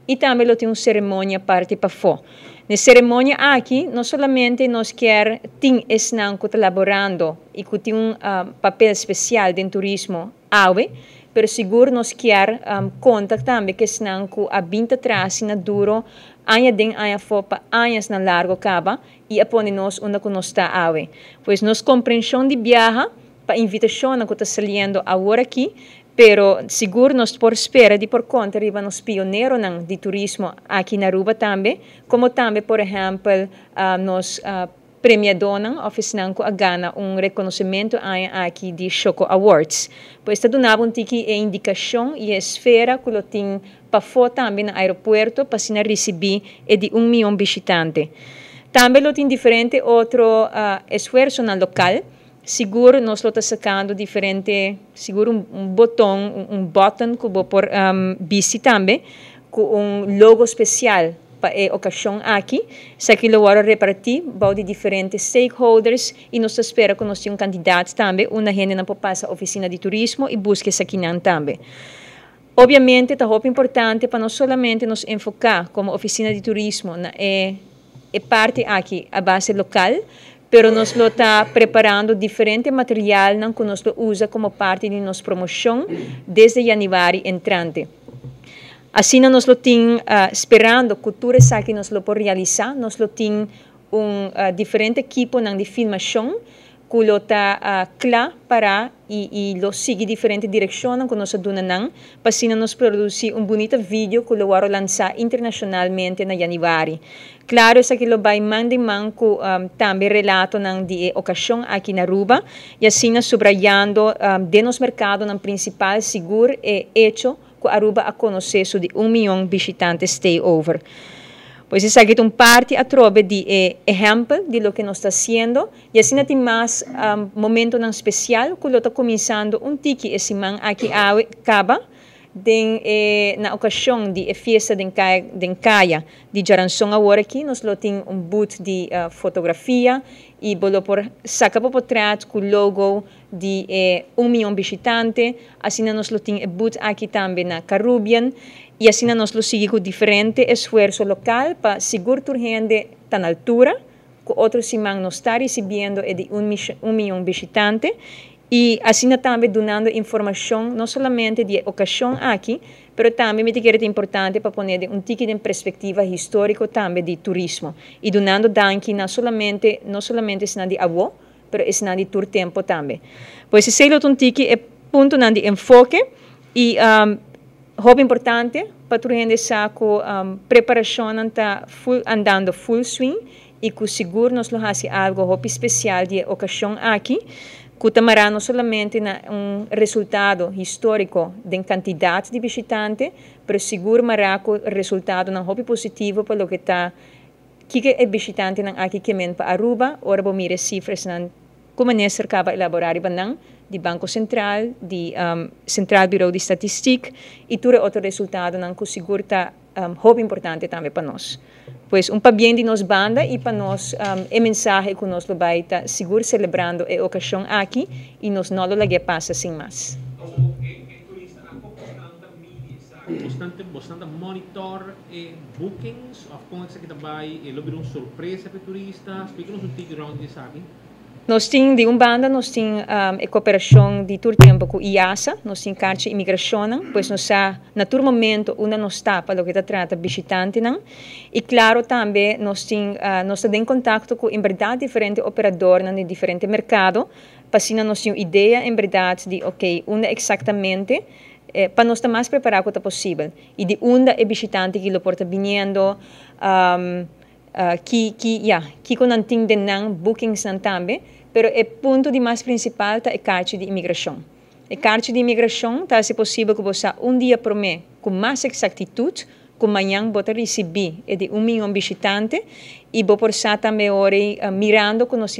e também lo tem uma cerimônia parte para fora. Na cerimônia aqui, não somente nós queremos ter esse que está elaborando e que tem papel especial de turismo, mas seguro nós queremos contar também que esse que a 20 atrás na duro, anos den anos fora, anos na largo acaba e apone nós onde nós está ave. Pois nós compreensão de viaja para invitação que está saliendo agora aqui, pero seguro nós por espera de por conta riba nos pioneiros de turismo aqui na Aruba também, como também por exemplo nós premiadona oficina a gana reconhecimento aqui de Choco Awards. Pois está dando um tiki indicação e esfera que lo tem para fora também no aeroporto para se receber de 1 milhão de visitantes. Também lo tem diferente outro esforço no local. Seguro nós lo está sacando diferente, seguro botão que vou por bici também, com logo especial para a ocasião aqui. Se aqui lo vamos repartir, de diferentes stakeholders e nós espera que nós tenhamos candidatos também, uma gente não pode passar a oficina de turismo e busque essa aqui também. Obviamente, é muito importante para não somente nos enfocar como oficina de turismo na parte aqui, a base local, pero nós lo está preparando diferente material que nós lo usa como parte de nossa promoção desde janeiro entrante. Assim, nós lo tem esperando cultura que nós lo por realizar, nós lo tem diferente equipo de filmação kulo ta kla para e lo sigue diferente direção que nós adunanang para nos produzir bonito vídeo que lo varo lançar internacionalmente na januário. Claro, essa que lo vai mandar com também relato de ocasião aqui na Aruba e assim subrayando de nos mercado na principal seguro e hecho que Aruba a conhecer de 1 milhão de visitantes stay over. Pois essa aqui é parte a trobe de exemplo de lo que nós está fazendo e assim tem mais momento especial que lo está começando tiki esse man aqui acaba na ocasião de festa de Caia de Jaranson agora aqui nós temos booth de fotografia e bolo por saca por trás com o logo de 1 milhão de visitantes assim nós temos booth aqui também na Caribbean e assim nós seguimos com diferente esforço local para segurar a gente tan altura que outros semana nós está recebendo de 1 milhão de visitantes e assim também dando informação não somente de ocasião aqui, mas também me parece importante para pôr ticket em perspectiva histórica também de turismo e dando danke não somente de avô, mas de todo tempo também. Pois esse é ticket é ponto de enfoque e hobby importante para a gente saco preparação está andando full swing e que seguro nós lo hace algo hobby especial de ocasião aqui que tamará não somente resultado histórico de quantidade de visitantes, mas seguro mará o resultado um hobby positivo para o que está que é visitante aqui que men para Aruba, ora vou mirar cifras como é cercava elaborar de Banco Central, de Central Bureau de Estatística e todo outro resultado que seguro está hobby importante também para nós. Pois para bem de nós banda e para nós é mensagem que nós vai estar seguro celebrando a ocasião aqui e nós não lo passa sem mais. Bastante monitor bookings of como é que vai lobby surpresa para turistas, explica-nos tique round de sabe. Nós temos de banda, nós temos a cooperação de todo tempo com IASA, nós temos carta de imigração, pois nós na todo momento onde nós está para o que trata visitante, e claro também nós temos em contato com em verdade diferentes operadores de diferentes mercados, para assim nós temos ideia em verdade de onde exatamente para nós estar mais preparados quanto possível e de onde é visitante que lo porta vindo que não tem de bookings também, pero o ponto de mais principal é a carta de imigração. A carta de imigração está se possível que você dia por mês com mais exactitude, que amanhã você receber de 1 milhão de visitantes e você também mirando com nós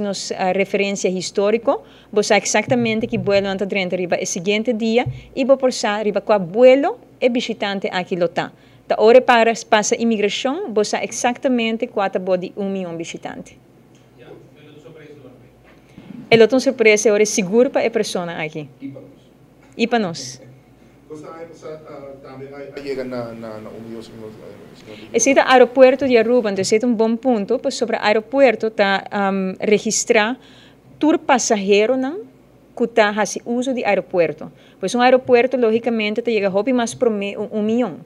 referência histórica, você exatamente que vuelo anta dentro arriba o seguinte dia e você arriba com vuelo e visitante aqui está. Da hora para a imigração, você exatamente quanto pode 1 milhão de visitantes. É outra surpresa, é seguro para a pessoa aqui. E para nós. Esse é o aeroporto de Aruba, então esse é bom ponto, pois sobre o aeroporto está registrar todo passageiro que está fazendo uso do aeroporto. Pois aeroporto, logicamente, chega a mais por 1 milhão.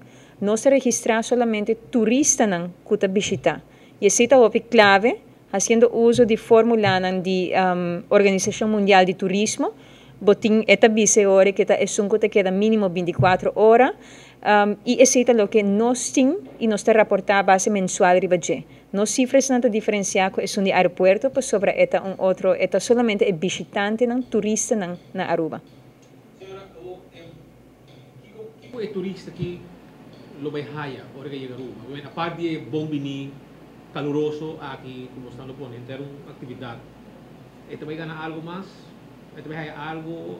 Não se registra solamente turistas que está visitando. E esse é o clave, fazendo uso de fórmula da Organização Mundial de Turismo, botin esta hora que está queda mínimo 24 horas, e esse é o que nós temos e nós está reportar base mensual de budget. Nós cifras não diferenciar com o aeroporto, pois sobre esta outro, esta solamente é visitante, turista na Aruba. Senhora, que é turista que lo vai haya hora que llega a Aruba? A parte de bombini caluroso aqui, como estão lo ponen, ter uma atividade. Vai ganhar algo mais? Vai algo?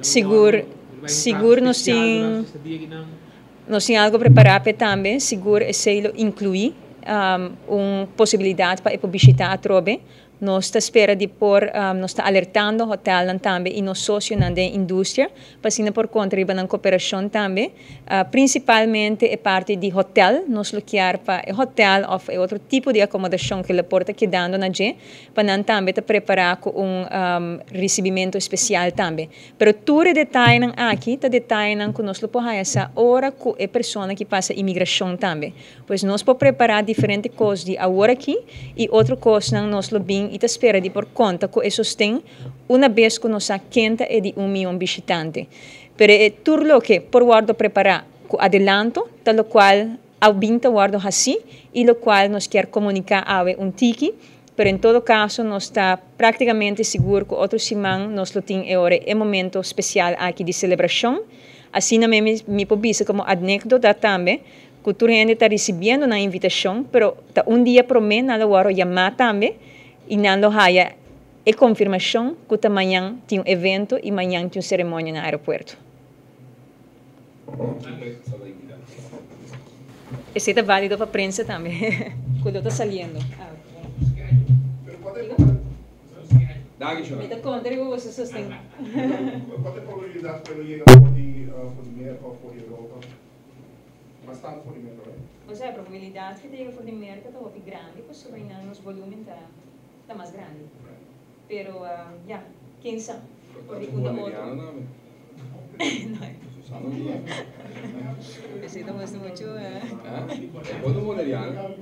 Seguro nós temos algo preparado também, seguro é selo incluir uma possibilidade para visitar a trobe. Nós estamos esperando de nós estamos alertando o hotel também e nós sócios na indústria, para assim por contribuir na cooperação também, principalmente a parte de hotel, nós loquear para hotel ou outro tipo de acomodação que ele porta quedando na gente, para também preparar com recebimento especial também. Pero tudo detalhe aqui, está detalhe que nós podemos essa hora com a pessoa que passa imigração também, pois nós podemos preparar diferentes coisas de agora aqui e outra coisa nós bem e te espera de por conta que isso tem uma vez que nós quenta é de 1 milhão visitante. Pero é tudo que por guardo preparar com adelanto, tal qual ao binta guardo assim e lo qual nós quer comunicar a tiki. Pero em todo caso, nós está praticamente seguro que outro semana nós lo tem agora é momento especial aqui de celebração. Assim também me pode como anécdota também, que tu gente está recebendo uma invitação, pero tá dia por mês na hora chamar também e na hora é confirmação que amanhã tem evento e amanhã tem cerimônia no aeroporto. Esse é válido para a prensa também, quando está saindo. Dankeschön. Met dat komt er gewoon zo sting. Wat de probabiliteit dat je voor die meer of voor Europa? Maar staat voor die meer, O sea, a probabilidade que tenha por de merca está muito grande, pues sobre os volumes está mais grande. Pero ya, quem sabe? Por de um outro. Necesitamos muito. Quando moderiano?